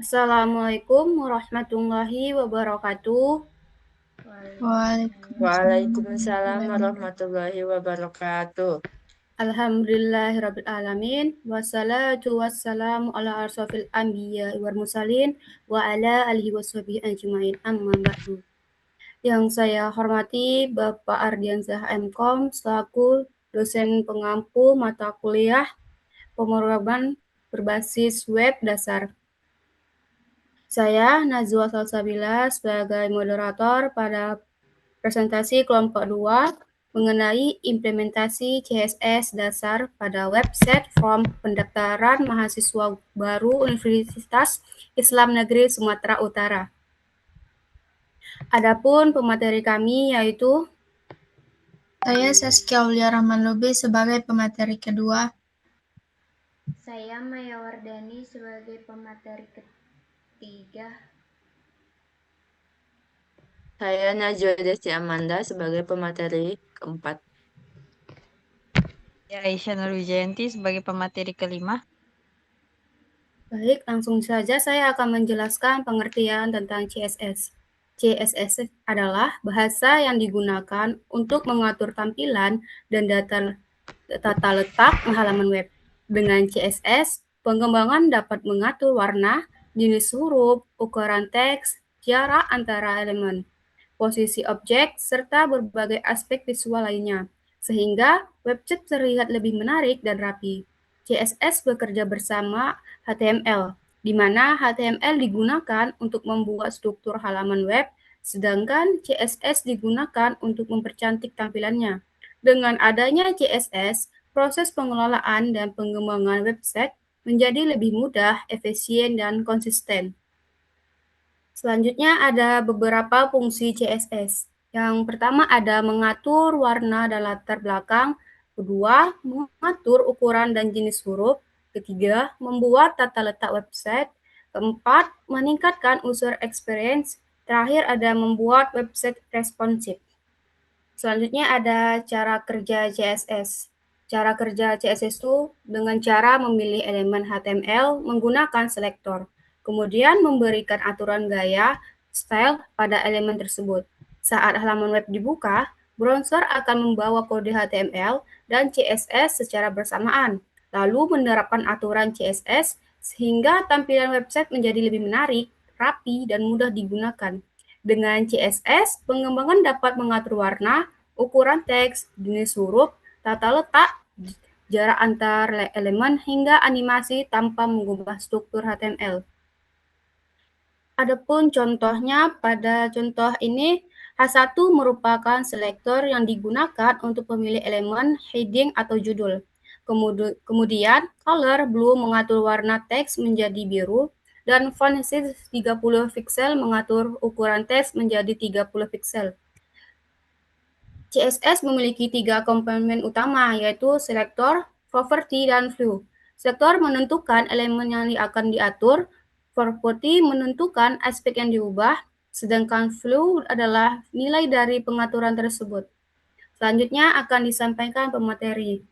Assalamualaikum warahmatullahi wabarakatuh. Waalaikumsalam Waalaikumsalam warahmatullahi wabarakatuh. Alhamdulillahirabbil alamin wassalatu wassalamu ala asrofil anbiya wal mursalin wa ala alihi washabihi ajmain amma ba'du. Yang saya hormati Bapak Ardiansyah MKom selaku dosen pengampu mata kuliah pemrograman berbasis web dasar. Saya Najwa Salsabila sebagai moderator pada presentasi kelompok 2 mengenai implementasi CSS dasar pada website form pendaftaran mahasiswa baru Universitas Islam Negeri Sumatera Utara. Adapun pemateri kami yaitu Saya Saskia Aulia Rahman Lubis sebagai pemateri kedua. Saya Maya Wardani sebagai pemateri ketiga. Saya Najwa Desti Amanda sebagai pemateri keempat. Saya Aisyah Nurwijayanti sebagai pemateri kelima. Baik, langsung saja saya akan menjelaskan pengertian tentang CSS. CSS adalah bahasa yang digunakan untuk mengatur tampilan dan tata letak halaman web. Dengan CSS, pengembangan dapat mengatur warna, jenis huruf, ukuran teks, jarak antara elemen, posisi objek, serta berbagai aspek visual lainnya, sehingga website terlihat lebih menarik dan rapi. CSS bekerja bersama HTML, di mana HTML digunakan untuk membuat struktur halaman web, sedangkan CSS digunakan untuk mempercantik tampilannya. Dengan adanya CSS, proses pengelolaan dan pengembangan website menjadi lebih mudah, efisien, dan konsisten. Selanjutnya ada beberapa fungsi CSS. Yang pertama ada mengatur warna dan latar belakang, kedua mengatur ukuran dan jenis huruf, ketiga membuat tata letak website, keempat meningkatkan user experience, terakhir ada membuat website responsif. Selanjutnya ada cara kerja CSS. Cara kerja CSS itu dengan cara memilih elemen HTML menggunakan selektor, kemudian memberikan aturan gaya, style pada elemen tersebut. Saat halaman web dibuka, browser akan membawa kode HTML dan CSS secara bersamaan, lalu menerapkan aturan CSS sehingga tampilan website menjadi lebih menarik, rapi, dan mudah digunakan. Dengan CSS, pengembangan dapat mengatur warna, ukuran teks, jenis huruf, tata letak, jarak antar elemen, hingga animasi tanpa mengubah struktur HTML. Adapun contohnya, pada contoh ini, H1 merupakan selektor yang digunakan untuk memilih elemen, heading, atau judul. Kemudian, color blue mengatur warna teks menjadi biru, dan font size 30 pixel mengatur ukuran teks menjadi 30 pixel. CSS memiliki 3 komponen utama, yaitu selektor, property, dan view. Selektor menentukan elemen yang akan diatur, property menentukan aspek yang diubah, sedangkan view adalah nilai dari pengaturan tersebut. Selanjutnya akan disampaikan pemateri.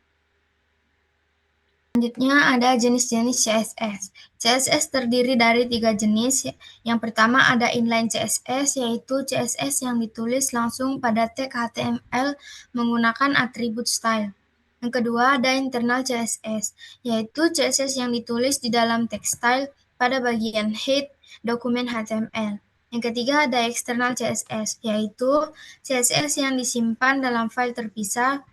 Selanjutnya ada jenis-jenis CSS. CSS terdiri dari 3 jenis. Yang pertama ada inline CSS, yaitu CSS yang ditulis langsung pada tag HTML menggunakan atribut style. Yang kedua ada internal CSS, yaitu CSS yang ditulis di dalam text style pada bagian head dokumen HTML. Yang ketiga ada external CSS, yaitu CSS yang disimpan dalam file terpisah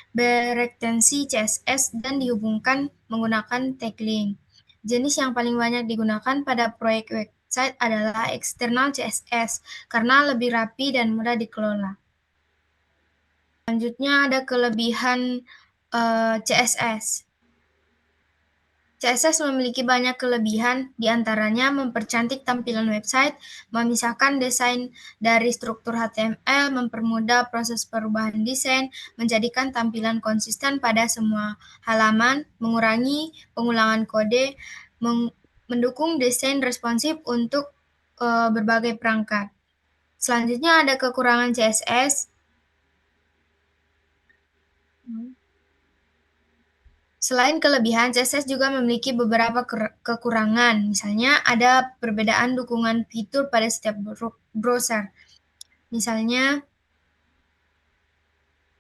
berekstensi CSS dan dihubungkan menggunakan tag link. Jenis yang paling banyak digunakan pada proyek website adalah external CSS karena lebih rapi dan mudah dikelola. Selanjutnya ada kelebihan CSS. CSS memiliki banyak kelebihan, diantaranya mempercantik tampilan website, memisahkan desain dari struktur HTML, mempermudah proses perubahan desain, menjadikan tampilan konsisten pada semua halaman, mengurangi pengulangan kode, mendukung desain responsif untuk berbagai perangkat. Selanjutnya ada kekurangan CSS. Selain kelebihan, CSS juga memiliki beberapa kekurangan. Misalnya, ada perbedaan dukungan fitur pada setiap browser. Misalnya,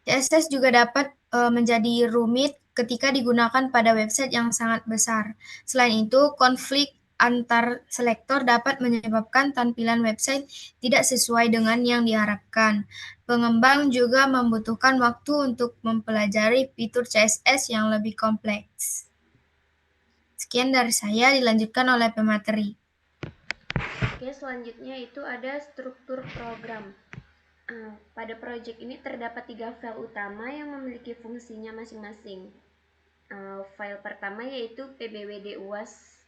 CSS juga dapat menjadi rumit ketika digunakan pada website yang sangat besar. Selain itu, konflik antar selektor dapat menyebabkan tampilan website tidak sesuai dengan yang diharapkan. Pengembang juga membutuhkan waktu untuk mempelajari fitur CSS yang lebih kompleks. Sekian dari saya, dilanjutkan oleh pemateri. Oke, selanjutnya itu ada struktur program. Pada proyek ini terdapat 3 file utama yang memiliki fungsinya masing-masing. File pertama yaitu pbwduas.php.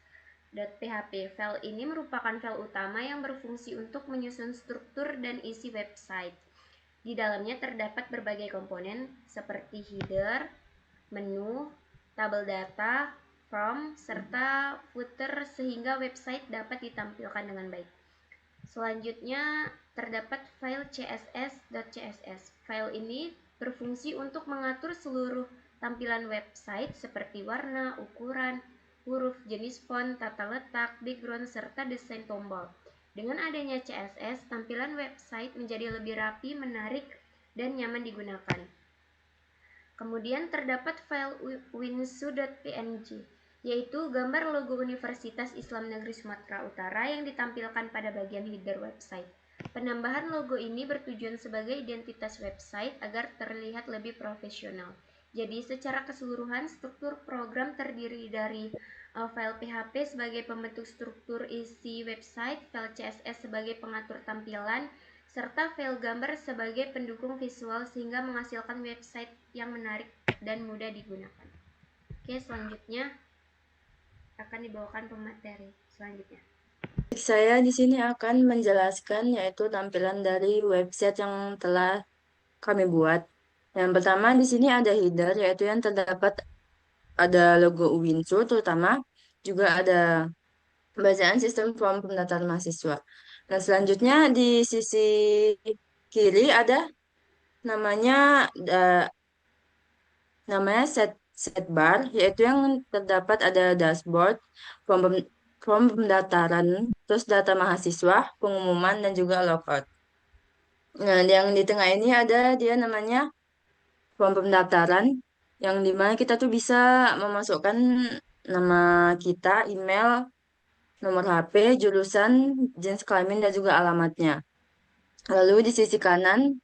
File ini merupakan file utama yang berfungsi untuk menyusun struktur dan isi website. Di dalamnya terdapat berbagai komponen seperti header, menu, tabel data, form, serta footer sehingga website dapat ditampilkan dengan baik. Selanjutnya terdapat file css.css. File ini berfungsi untuk mengatur seluruh tampilan website seperti warna, ukuran, huruf, jenis font, tata letak, background, serta desain tombol. Dengan adanya CSS, tampilan website menjadi lebih rapi, menarik, dan nyaman digunakan. Kemudian terdapat file winsu.png, yaitu gambar logo Universitas Islam Negeri Sumatera Utara yang ditampilkan pada bagian header website. Penambahan logo ini bertujuan sebagai identitas website agar terlihat lebih profesional. Jadi secara keseluruhan struktur program terdiri dari file PHP sebagai pembentuk struktur isi website, file CSS sebagai pengatur tampilan, serta file gambar sebagai pendukung visual sehingga menghasilkan website yang menarik dan mudah digunakan. Oke, selanjutnya akan dibawakan pemateri selanjutnya. Saya di sini akan menjelaskan yaitu tampilan dari website yang telah kami buat. Yang pertama di sini ada header yaitu yang terdapat ada logo Uwinsu terutama, juga ada bacaan sistem form pendaftaran mahasiswa. Nah, selanjutnya di sisi kiri ada namanya set bar, yaitu yang terdapat ada dashboard, form pendaftaran, terus data mahasiswa, pengumuman, dan juga logout. Nah, yang di tengah ini ada dia namanya form pendaftaran, yang dimana kita tuh bisa memasukkan nama kita, email, nomor HP, jurusan, jenis kelamin, dan juga alamatnya. Lalu di sisi kanan,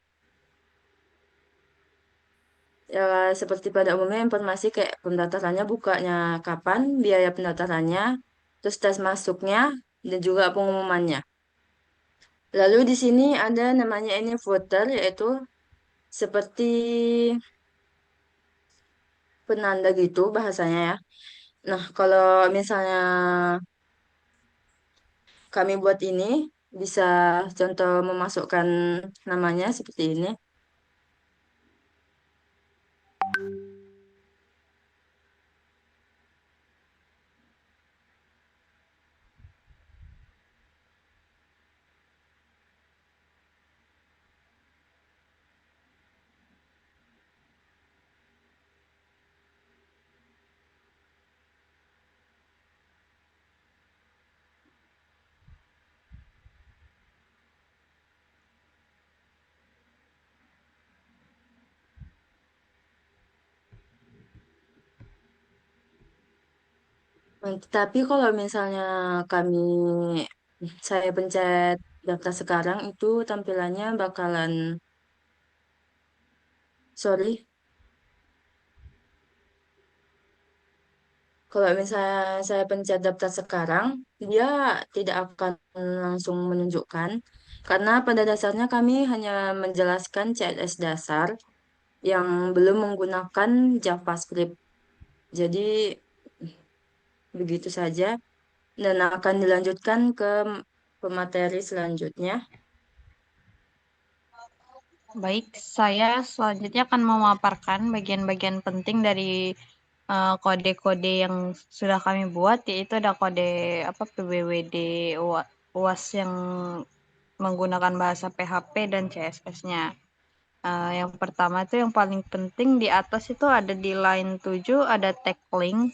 ya, seperti pada umumnya informasi kayak pendaftarannya bukanya kapan, biaya pendaftarannya, terus tes masuknya, dan juga pengumumannya. Lalu di sini ada namanya ini footer, yaitu seperti penanda gitu bahasanya ya. Nah, kalau misalnya kami buat ini, bisa contoh memasukkan namanya seperti ini. Nah, tapi kalau misalnya kami, saya pencet daftar sekarang, itu tampilannya bakalan, sorry, kalau misalnya saya pencet daftar sekarang, dia tidak akan langsung menunjukkan, karena pada dasarnya kami hanya menjelaskan CSS dasar yang belum menggunakan JavaScript. Jadi, begitu saja, dan akan dilanjutkan ke pemateri selanjutnya. Baik, saya selanjutnya akan memaparkan bagian-bagian penting dari kode-kode yang sudah kami buat, yaitu ada kode PBWD UAS yang menggunakan bahasa PHP dan CSS-nya. Yang pertama itu yang paling penting di atas itu ada di line 7 ada tag link.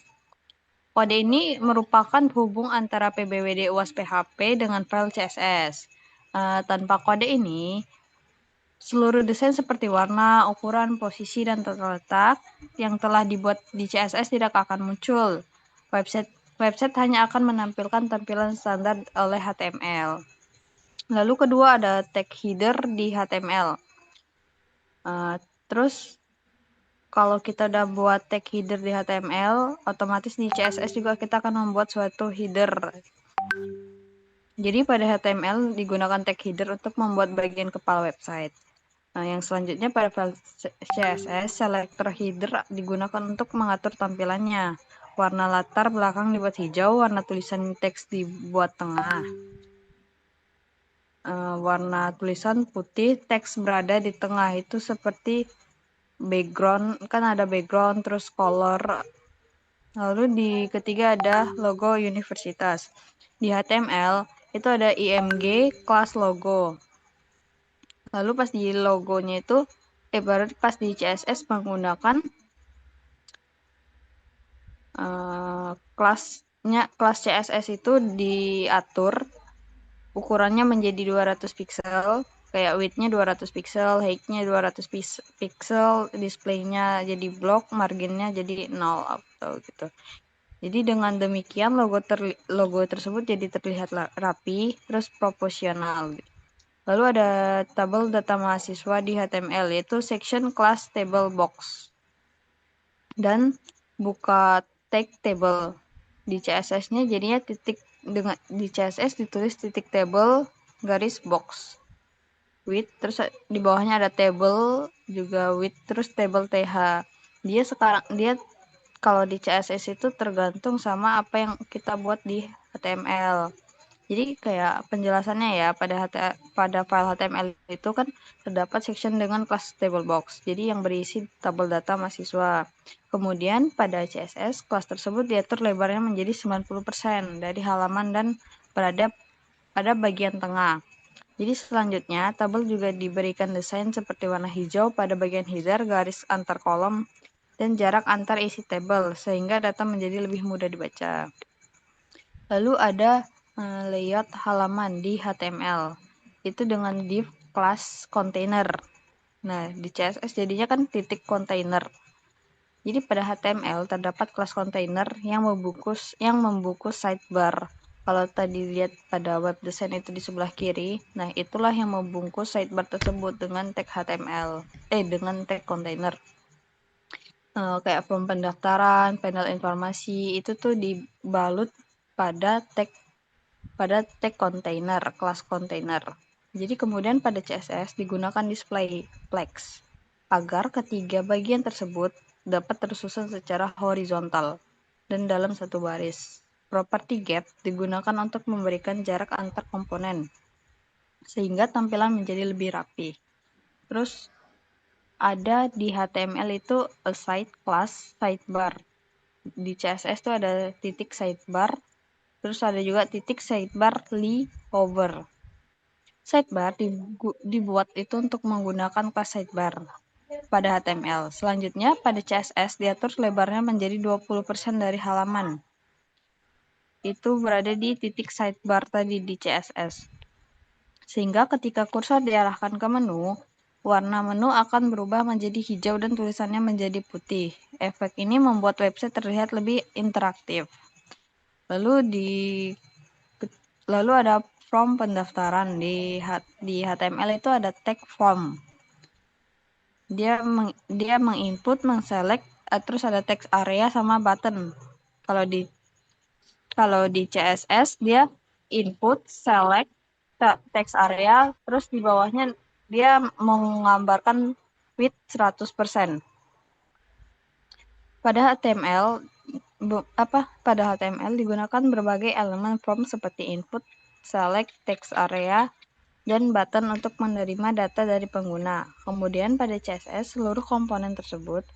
Kode ini merupakan hubung antara PBWD UAS PHP dengan file CSS. Tanpa kode ini, seluruh desain seperti warna, ukuran, posisi, dan tata letak yang telah dibuat di CSS tidak akan muncul. Website hanya akan menampilkan tampilan standar oleh HTML. Lalu kedua ada tag header di HTML. Terus kalau kita udah buat tag header di HTML, otomatis di CSS juga kita akan membuat suatu header. Jadi pada HTML digunakan tag header untuk membuat bagian kepala website. Yang selanjutnya pada file CSS, selector header digunakan untuk mengatur tampilannya. Warna latar belakang dibuat hijau, warna tulisan teks dibuat tengah. Warna tulisan putih, teks berada di tengah, itu seperti background, kan ada background, terus color. Lalu di ketiga ada logo universitas. Di HTML itu ada IMG kelas logo. Lalu pas di logonya itu, baru pas di CSS menggunakan kelas CSS itu diatur ukurannya menjadi 200 pixel, kayak width-nya 200 pixel, height-nya 200 pixel, display-nya jadi block, margin-nya jadi 0 atau gitu. Jadi dengan demikian logo tersebut jadi terlihat rapi, terus proporsional. Lalu ada tabel data mahasiswa di HTML, yaitu section class table box. Dan buka tag table. Di CSS-nya jadinya di CSS ditulis titik table garis box width, terus di bawahnya ada table juga width, terus table TH. Dia kalau di CSS itu tergantung sama apa yang kita buat di HTML. Jadi kayak penjelasannya ya, pada file HTML itu kan terdapat section dengan kelas table box, jadi yang berisi tabel data mahasiswa. Kemudian pada CSS, kelas tersebut diatur lebarnya menjadi 90% dari halaman dan berada pada bagian tengah. Jadi selanjutnya, tabel juga diberikan desain seperti warna hijau pada bagian header, garis antar kolom, dan jarak antar isi tabel, sehingga data menjadi lebih mudah dibaca. Lalu ada layout halaman di HTML, itu dengan div class container. Nah, di CSS jadinya kan titik container. Jadi pada HTML terdapat kelas container yang membungkus sidebar. Kalau tadi lihat pada web design itu di sebelah kiri, nah itulah yang membungkus sidebar tersebut dengan tag HTML, dengan tag container. Kayak form pendaftaran, panel informasi, itu tuh dibalut pada tag container, kelas container. Jadi kemudian pada CSS digunakan display flex agar ketiga bagian tersebut dapat tersusun secara horizontal dan dalam satu baris. Property gap digunakan untuk memberikan jarak antar komponen sehingga tampilan menjadi lebih rapi. Terus ada di HTML itu aside class sidebar. Di CSS itu ada titik sidebar. Terus ada juga titik sidebar over. Sidebar dibuat itu untuk menggunakan kelas sidebar pada HTML. Selanjutnya pada CSS diatur lebarnya menjadi 20% dari halaman. Itu berada di titik sidebar tadi di CSS. Sehingga ketika kursor diarahkan ke menu, warna menu akan berubah menjadi hijau dan tulisannya menjadi putih. Efek ini membuat website terlihat lebih interaktif. Lalu ada form pendaftaran di HTML itu ada tag form. Dia menginput, mengselect, terus ada text area sama button. Kalau di CSS dia input, select, text area, terus di bawahnya dia menggambarkan width 100%. Pada HTML digunakan berbagai elemen form seperti input, select, text area, dan button untuk menerima data dari pengguna. Kemudian pada CSS seluruh komponen tersebut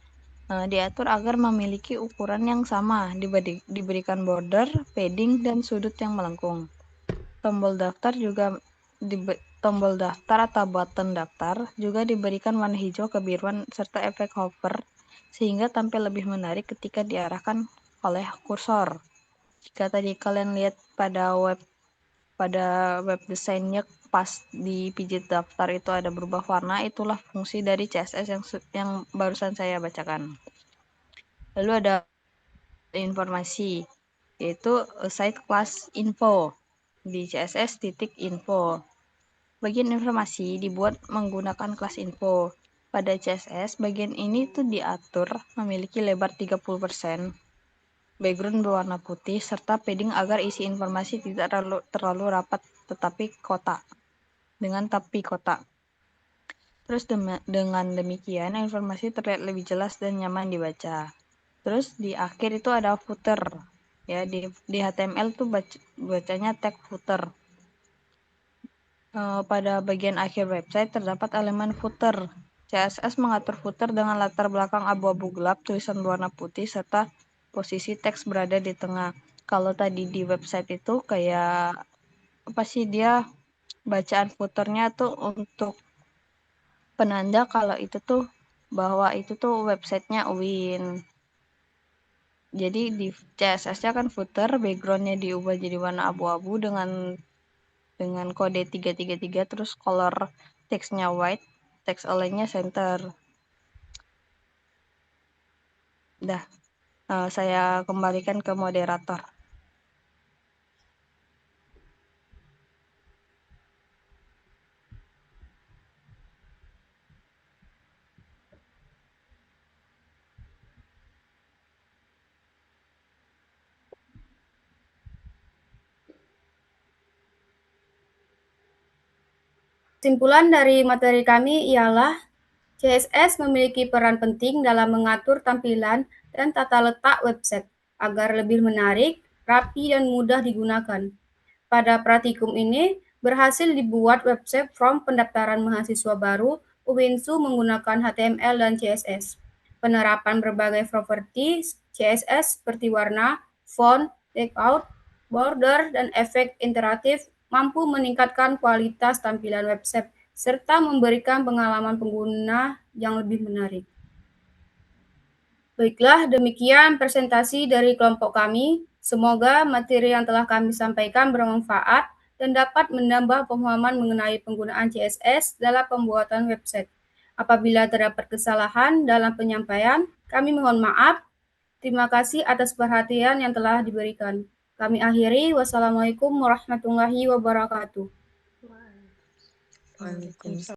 diatur agar memiliki ukuran yang sama, diberikan border, padding, dan sudut yang melengkung. Tombol daftar juga tombol daftar atau button daftar juga diberikan warna hijau kebiruan serta efek hover sehingga tampil lebih menarik ketika diarahkan oleh kursor. Jika tadi kalian lihat pada web desainnya pas dipijit daftar itu ada berubah warna, itulah fungsi dari CSS yang barusan saya bacakan. Lalu ada informasi, yaitu site class info di CSS.info. Bagian informasi dibuat menggunakan kelas info. Pada CSS, bagian ini tuh diatur memiliki lebar 30%, background berwarna putih, serta padding agar isi informasi tidak terlalu rapat dengan tapi kotak. Terus dengan demikian informasi terlihat lebih jelas dan nyaman dibaca. Terus di akhir itu ada footer. Ya, di HTML tuh bacanya tag footer. Pada bagian akhir website terdapat elemen footer. CSS mengatur footer dengan latar belakang abu-abu gelap, tulisan berwarna putih, serta posisi teks berada di tengah. Kalau tadi di website itu kayak apa sih, dia bacaan footernya tuh untuk penanda kalau itu tuh bahwa itu tuh websitenya Win. Jadi di CSS-nya kan footer, background-nya diubah jadi warna abu-abu dengan kode 333, terus color text-nya white, text align-nya center. Dah, saya kembalikan ke moderator. Kesimpulan dari materi kami ialah CSS memiliki peran penting dalam mengatur tampilan dan tata letak website agar lebih menarik, rapi, dan mudah digunakan. Pada praktikum ini, berhasil dibuat website form pendaftaran mahasiswa baru UINSU menggunakan HTML dan CSS. Penerapan berbagai properti CSS seperti warna, font, layout, border, dan efek interaktif mampu meningkatkan kualitas tampilan website serta memberikan pengalaman pengguna yang lebih menarik. Baiklah, demikian presentasi dari kelompok kami. Semoga materi yang telah kami sampaikan bermanfaat dan dapat menambah pemahaman mengenai penggunaan CSS dalam pembuatan website. Apabila terdapat kesalahan dalam penyampaian, kami mohon maaf. Terima kasih atas perhatian yang telah diberikan. Kami akhiri. Wassalamualaikum warahmatullahi wabarakatuh. Waalaikumsalam.